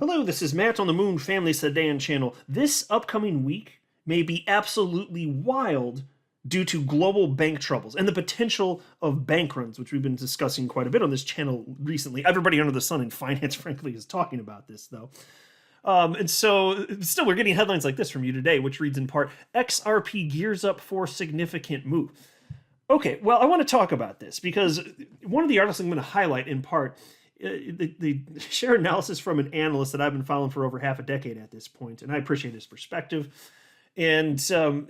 Hello, this is Matt on the Moon Family Sedan channel. This upcoming week may be absolutely wild due to global bank troubles and the potential of bank runs, which we've been discussing quite a bit on this channel recently. Everybody under the sun in finance, frankly, is talking about this, though. And so, still, we're getting headlines like this from you today, which reads in part XRP gears up for significant move. Okay, well, I want to talk about this because one of the articles I'm going to highlight in part they share analysis from an analyst that I've been following for over half a decade at this point, and I appreciate his perspective. And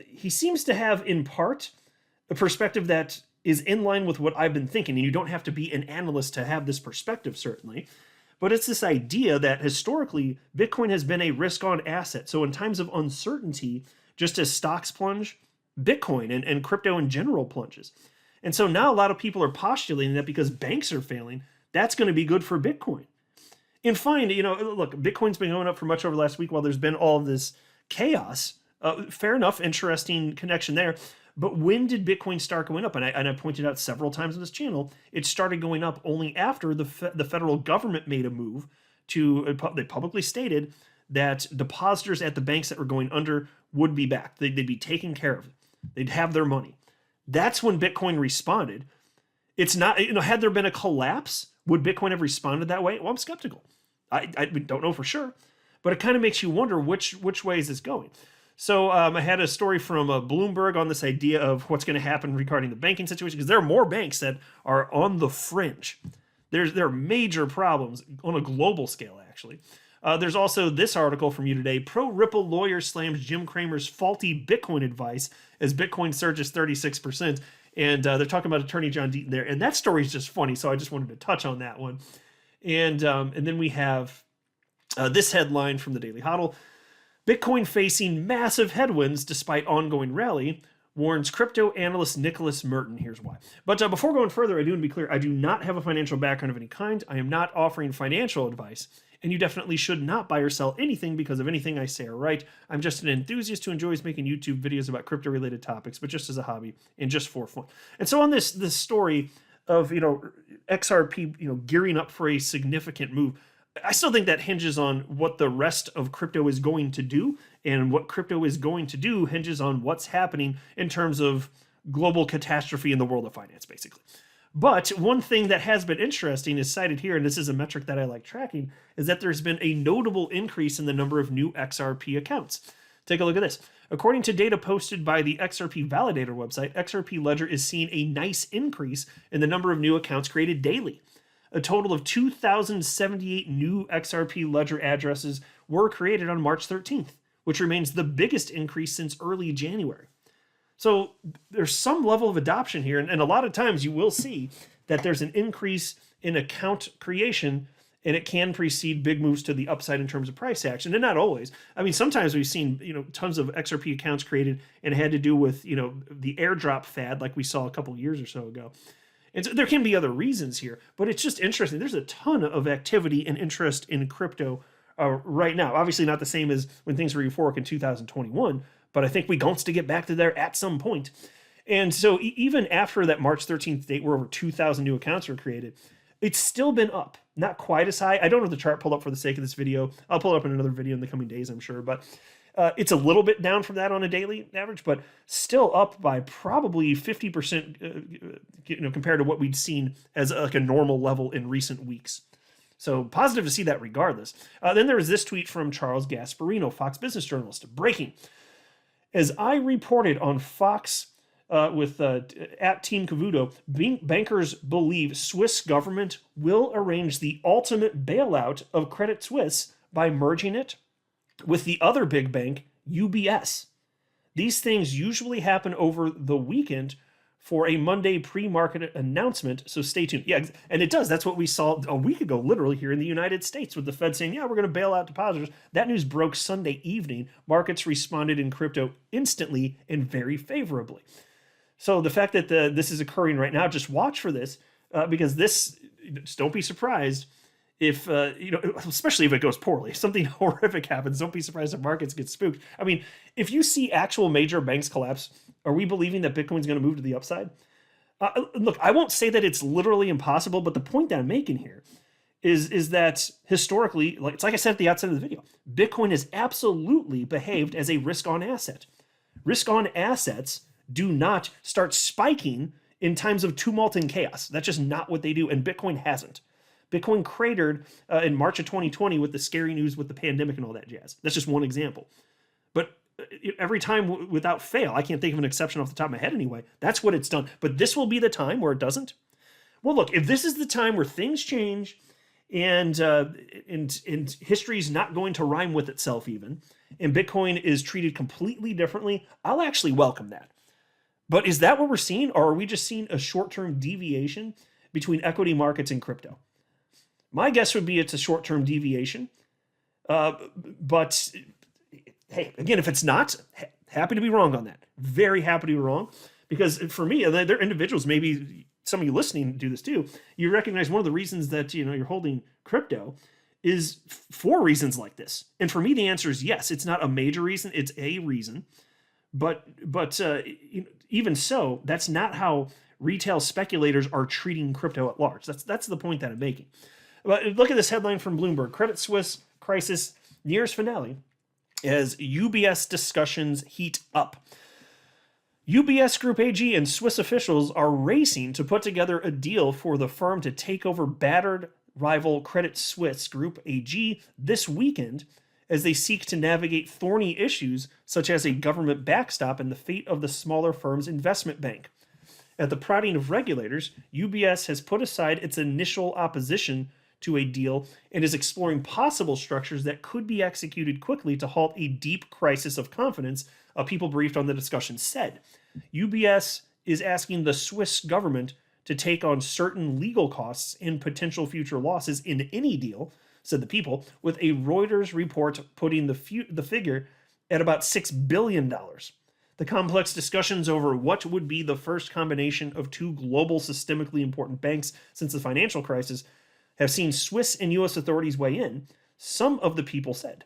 he seems to have, in part, a perspective that is in line with what I've been thinking. And you don't have to be an analyst to have this perspective, certainly. But it's this idea that historically, Bitcoin has been a risk-on asset. So in times of uncertainty, just as stocks plunge, Bitcoin and crypto in general plunges. And so now a lot of people are postulating that because banks are failing, that's going to be good for Bitcoin. And fine, look, Bitcoin's been going up for much over the last week while there's been all of this chaos. Fair enough, interesting connection there. But when did Bitcoin start going up? And I pointed out several times on this channel, it started going up only after the federal government made a move to, they publicly stated that depositors at the banks that were going under would be back. They'd be taken care of. They'd have their money. That's when Bitcoin responded. It's not, had there been a collapse, would Bitcoin have responded that way? Well, I'm skeptical. I don't know for sure, but it kind of makes you wonder which way is this going. So I had a story from Bloomberg on this idea of what's going to happen regarding the banking situation, because there are more banks that are on the fringe. There are major problems on a global scale, actually. There's also this article from you today. Pro-Ripple lawyer slams Jim Cramer's faulty Bitcoin advice as Bitcoin surges 36%. And they're talking about Attorney John Deaton there. And that story is just funny, so I just wanted to touch on that one. And then we have this headline from the Daily Hodl. Bitcoin facing massive headwinds despite ongoing rally, warns crypto analyst Nicholas Merton. Here's why. But before going further, I do want to be clear, I do not have a financial background of any kind. I am not offering financial advice. And you definitely should not buy or sell anything because of anything I say or write. I'm just an enthusiast who enjoys making YouTube videos about crypto-related topics, but just as a hobby and just for fun. And so on this story of XRP gearing up for a significant move, I still think that hinges on what the rest of crypto is going to do, and what crypto is going to do hinges on what's happening in terms of global catastrophe in the world of finance, basically. But one thing that has been interesting is cited here, and this is a metric that I like tracking, is that there's been a notable increase in the number of new XRP accounts. Take a look at this. According to data posted by the XRP Validator website, XRP Ledger is seeing a nice increase in the number of new accounts created daily. A total of 2,078 new XRP Ledger addresses were created on March 13th, which remains the biggest increase since early January. So there's some level of adoption here, and a lot of times you will see that there's an increase in account creation, and it can precede big moves to the upside in terms of price action, and not always. I mean, sometimes we've seen tons of XRP accounts created, and it had to do with the airdrop fad, like we saw a couple years or so ago. And so there can be other reasons here, but it's just interesting. There's a ton of activity and interest in crypto right now. Obviously not the same as when things were euphoric in 2021, but I think we going to get back to there at some point. And so even after that March 13th date where over 2,000 new accounts were created, it's still been up. Not quite as high. I don't have the chart pulled up for the sake of this video. I'll pull it up in another video in the coming days, I'm sure. But it's a little bit down from that on a daily average, but still up by probably 50% compared to what we'd seen as like a normal level in recent weeks. So positive to see that regardless. Then there was this tweet from Charles Gasparino, Fox Business journalist. Breaking. As I reported on Fox with at Team Cavuto, bankers believe Swiss government will arrange the ultimate bailout of Credit Suisse by merging it with the other big bank, UBS. These things usually happen over the weekend for a Monday pre-market announcement, so stay tuned. Yeah, and it does. That's what we saw a week ago, literally here in the United States, with the Fed saying, yeah, we're going to bail out depositors. That news broke Sunday evening. Markets responded in crypto instantly and very favorably. So the fact that this is occurring right now, just watch for this, because just don't be surprised if, especially if it goes poorly, if something horrific happens, don't be surprised if markets get spooked. I mean, if you see actual major banks collapse, are we believing that Bitcoin's going to move to the upside? Look, I won't say that it's literally impossible, but the point that I'm making here is that historically, like it's like I said at the outset of the video, Bitcoin has absolutely behaved as a risk-on asset. Risk-on assets do not start spiking in times of tumult and chaos. That's just not what they do, and Bitcoin hasn't. Bitcoin cratered in March of 2020 with the scary news with the pandemic and all that jazz. That's just one example. But every time without fail, I can't think of an exception off the top of my head anyway, that's what it's done. But this will be the time where it doesn't. Well, look, if this is the time where things change and history's not going to rhyme with itself even, and Bitcoin is treated completely differently, I'll actually welcome that. But is that what we're seeing, or are we just seeing a short-term deviation between equity markets and crypto? My guess would be it's a short-term deviation. But hey, again, if it's not, happy to be wrong on that. Very happy to be wrong. Because for me, they're individuals, maybe some of you listening do this too. You recognize one of the reasons that you're holding crypto is for reasons like this. And for me, the answer is yes. It's not a major reason, it's a reason. But even so, that's not how retail speculators are treating crypto at large. That's the point that I'm making. But look at this headline from Bloomberg: Credit Suisse crisis nears finale as UBS discussions heat up. UBS Group AG and Swiss officials are racing to put together a deal for the firm to take over battered rival Credit Suisse Group AG this weekend as they seek to navigate thorny issues such as a government backstop and the fate of the smaller firm's investment bank. At the prodding of regulators, UBS has put aside its initial opposition to a deal and is exploring possible structures that could be executed quickly to halt a deep crisis of confidence, people briefed on the discussion said. UBS is asking the Swiss government to take on certain legal costs and potential future losses in any deal, said the People, with a Reuters report putting the figure at about $6 billion. The complex discussions over what would be the first combination of two global systemically important banks since the financial crisis have seen Swiss and U.S. authorities weigh in, some of the People said.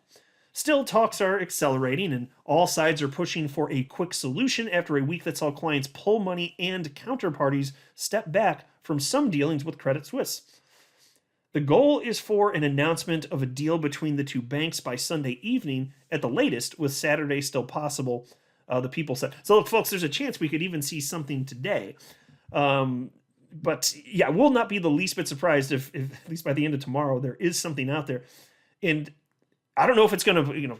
Still, talks are accelerating and all sides are pushing for a quick solution after a week that saw clients pull money and counterparties step back from some dealings with Credit Suisse. The goal is for an announcement of a deal between the two banks by Sunday evening at the latest, with Saturday still possible, the People said. So look, folks, there's a chance we could even see something today. But yeah, we'll not be the least bit surprised if at least by the end of tomorrow there is something out there. And I don't know if it's going to,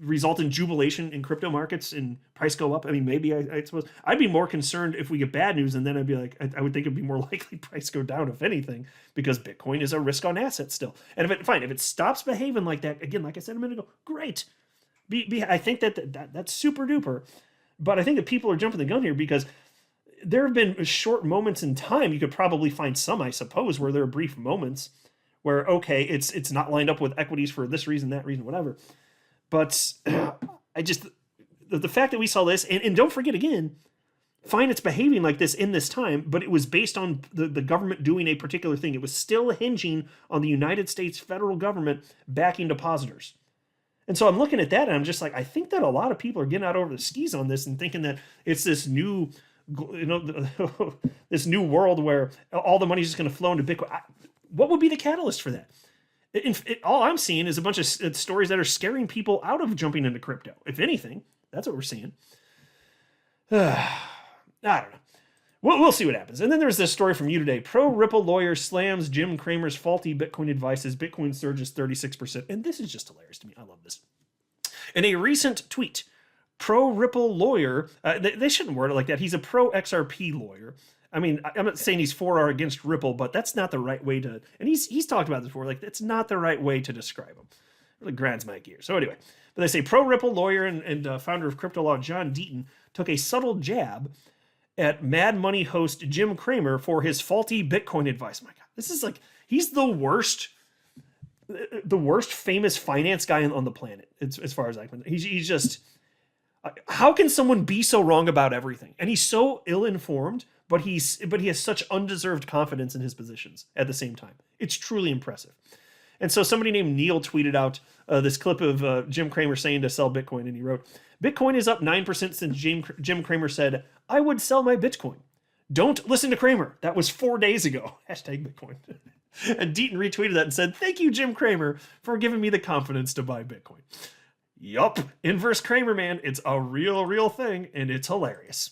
result in jubilation in crypto markets and price go up. I mean, maybe I suppose I'd be more concerned if we get bad news, and then I'd be like, I would think it'd be more likely price go down if anything, because Bitcoin is a risk on asset still. And if it stops behaving like that, again, like I said a minute ago, great. I think that's super duper. But I think that people are jumping the gun here because there have been short moments in time. You could probably find some, I suppose, where there are brief moments where, okay, it's not lined up with equities for this reason, that reason, whatever. But the fact that we saw this, and don't forget again, fine, it's behaving like this in this time, but it was based on the government doing a particular thing. It was still hinging on the United States federal government backing depositors. And so I'm looking at that and I'm just like, I think that a lot of people are getting out over the skis on this and thinking that it's this new, this new world where all the money is just going to flow into Bitcoin. What would be the catalyst for that? All I'm seeing is a bunch of stories that are scaring people out of jumping into crypto. If anything, that's what we're seeing. I don't know. We'll see what happens. And then there's this story from you today. Pro Ripple lawyer slams Jim Cramer's faulty Bitcoin advice as Bitcoin surges 36%. And this is just hilarious to me. I love this. In a recent tweet, Pro Ripple lawyer, they shouldn't word it like that. He's a pro XRP lawyer. I mean, I'm not saying he's for or against Ripple, but that's not the right way to, and he's talked about this before, like that's not the right way to describe him. It really grinds my gears. So anyway, but they say pro Ripple lawyer and founder of Crypto Law, John Deaton, took a subtle jab at Mad Money host Jim Cramer for his faulty Bitcoin advice. My God, this is like, he's the worst famous finance guy on the planet, as far as I can. He's just, how can someone be so wrong about everything? And he's so ill-informed, but he has such undeserved confidence in his positions at the same time. It's truly impressive. And so somebody named Neil tweeted out this clip of Jim Cramer saying to sell Bitcoin, and he wrote, Bitcoin is up 9% since Jim Cramer said, I would sell my Bitcoin. Don't listen to Cramer. That was 4 days ago. Hashtag Bitcoin. And Deaton retweeted that and said, "Thank you, Jim Cramer, for giving me the confidence to buy Bitcoin." Yup, inverse Cramer, man. It's a real thing, and it's hilarious.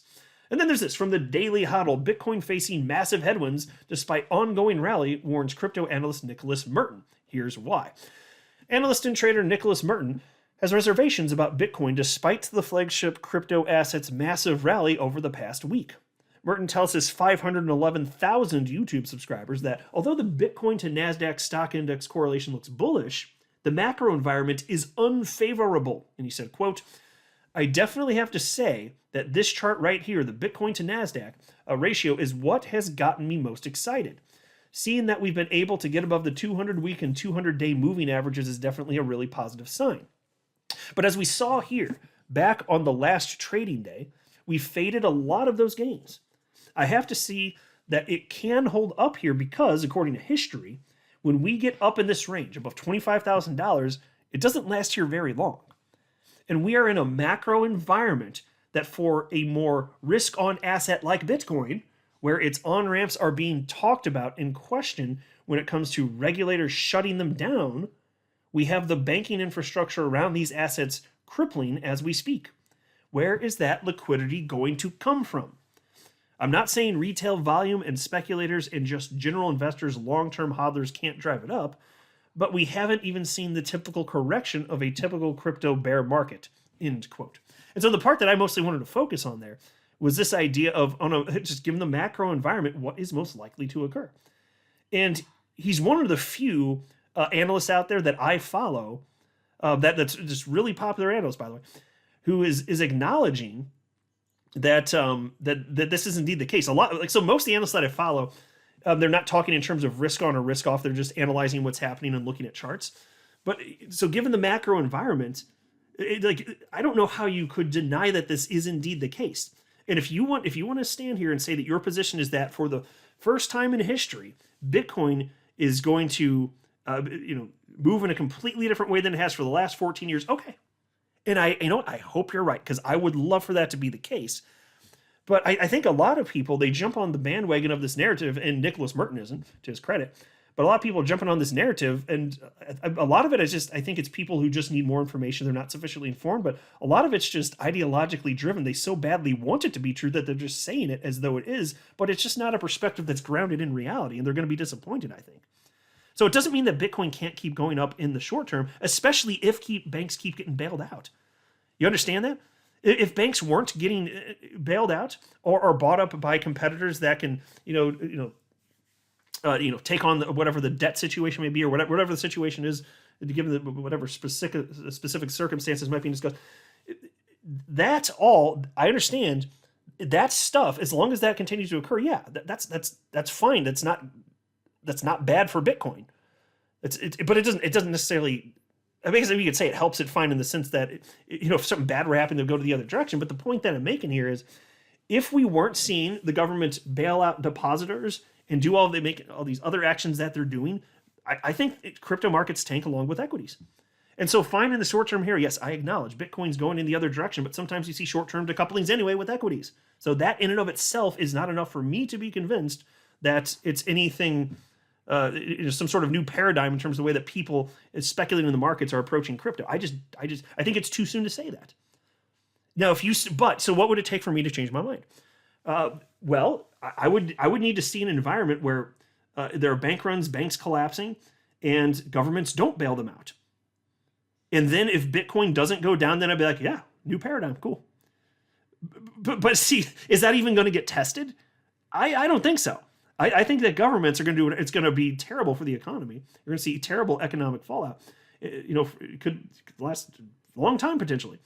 And then there's this from the Daily Hodl: Bitcoin facing massive headwinds despite ongoing rally, warns crypto analyst Nicholas Merton. Here's why. Analyst and trader Nicholas Merton has reservations about Bitcoin despite the flagship crypto asset's massive rally over the past week. Merton tells his 511,000 YouTube subscribers that although the Bitcoin to NASDAQ stock index correlation looks bullish, the macro environment is unfavorable. And he said, quote, "I definitely have to say that this chart right here, the Bitcoin to NASDAQ ratio, is what has gotten me most excited. Seeing that we've been able to get above the 200-week and 200-day moving averages is definitely a really positive sign. But as we saw here, back on the last trading day, we faded a lot of those gains. I have to see that it can hold up here because, according to history, when we get up in this range, above $25,000, it doesn't last here very long. And we are in a macro environment that for a more risk-on asset like Bitcoin, where its on-ramps are being talked about and questioned when it comes to regulators shutting them down, we have the banking infrastructure around these assets crippling as we speak. Where is that liquidity going to come from? I'm not saying retail volume and speculators and just general investors, long-term hodlers can't drive it up, but we haven't even seen the typical correction of a typical crypto bear market," end quote. And so the part that I mostly wanted to focus on there was this idea of, just given the macro environment, what is most likely to occur? And he's one of the few analysts out there that I follow, that's just really popular analyst, by the way, who is acknowledging that that this is indeed the case. A lot, so most of the analysts that I follow, they're not talking in terms of risk on or risk off. They're just analyzing what's happening and looking at charts. But so given the macro environment, I don't know how you could deny that this is indeed the case. And if you want to stand here and say that your position is that for the first time in history, Bitcoin is going to move in a completely different way than it has for the last 14 years, okay. And I hope you're right, because I would love for that to be the case. But I think a lot of people, they jump on the bandwagon of this narrative, and Nicholas Merton isn't, to his credit. But a lot of people are jumping on this narrative, and a lot of it is just, I think it's people who just need more information. They're not sufficiently informed, but a lot of it's just ideologically driven. They so badly want it to be true that they're just saying it as though it is, but it's just not a perspective that's grounded in reality, and they're going to be disappointed, I think. So it doesn't mean that Bitcoin can't keep going up in the short term, especially if banks keep getting bailed out. You understand that? If banks weren't getting bailed out or bought up by competitors that can, take on whatever the debt situation may be, or whatever the situation is, given whatever specific circumstances might be discussed, that's all. I understand that stuff. As long as that continues to occur, yeah, that's fine. That's not bad for Bitcoin. But it doesn't necessarily. I guess you could say it helps it fine in the sense that, if something bad were happening, they'll go to the other direction. But the point that I'm making here is, if we weren't seeing the government bail out depositors and do all these other actions that they're doing, I think crypto markets tank along with equities. And so fine in the short term here, yes, I acknowledge Bitcoin's going in the other direction, but sometimes you see short-term decouplings anyway with equities. So that in and of itself is not enough for me to be convinced that it's anything... some sort of new paradigm in terms of the way that people speculating in the markets are approaching crypto. I think it's too soon to say that. Now, so what would it take for me to change my mind? Well, I would need to see an environment where there are bank runs, banks collapsing, and governments don't bail them out. And then if Bitcoin doesn't go down, then I'd be like, yeah, new paradigm, cool. But see, is that even going to get tested? I don't think so. I think that governments are going to do it. It's going to be terrible for the economy. You're going to see terrible economic fallout. It could last a long time potentially.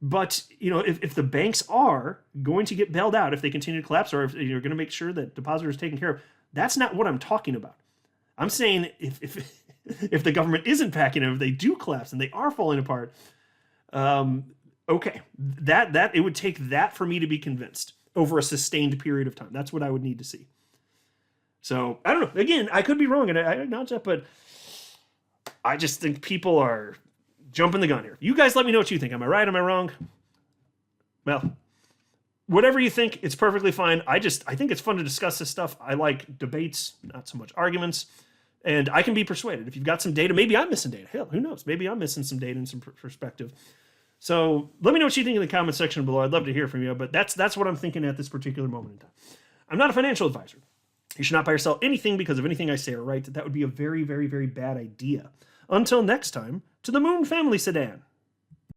But if the banks are going to get bailed out, if they continue to collapse, or if you're going to make sure that depositors are taken care of, that's not what I'm talking about. I'm saying if the government isn't backing them, if they do collapse and they are falling apart, okay, that it would take that for me to be convinced over a sustained period of time. That's what I would need to see. So, I don't know. Again, I could be wrong, and I acknowledge that, but I just think people are jumping the gun here. You guys let me know what you think. Am I right? Am I wrong? Well, whatever you think, it's perfectly fine. I think it's fun to discuss this stuff. I like debates, not so much arguments. And I can be persuaded. If you've got some data, maybe I'm missing data. Hell, who knows? Maybe I'm missing some data and some perspective. So let me know what you think in the comment section below. I'd love to hear from you. But that's what I'm thinking at this particular moment in time. I'm not a financial advisor. You should not buy or sell anything because of anything I say or write. That would be a very, very, very bad idea. Until next time, to the Moon Family Sedan.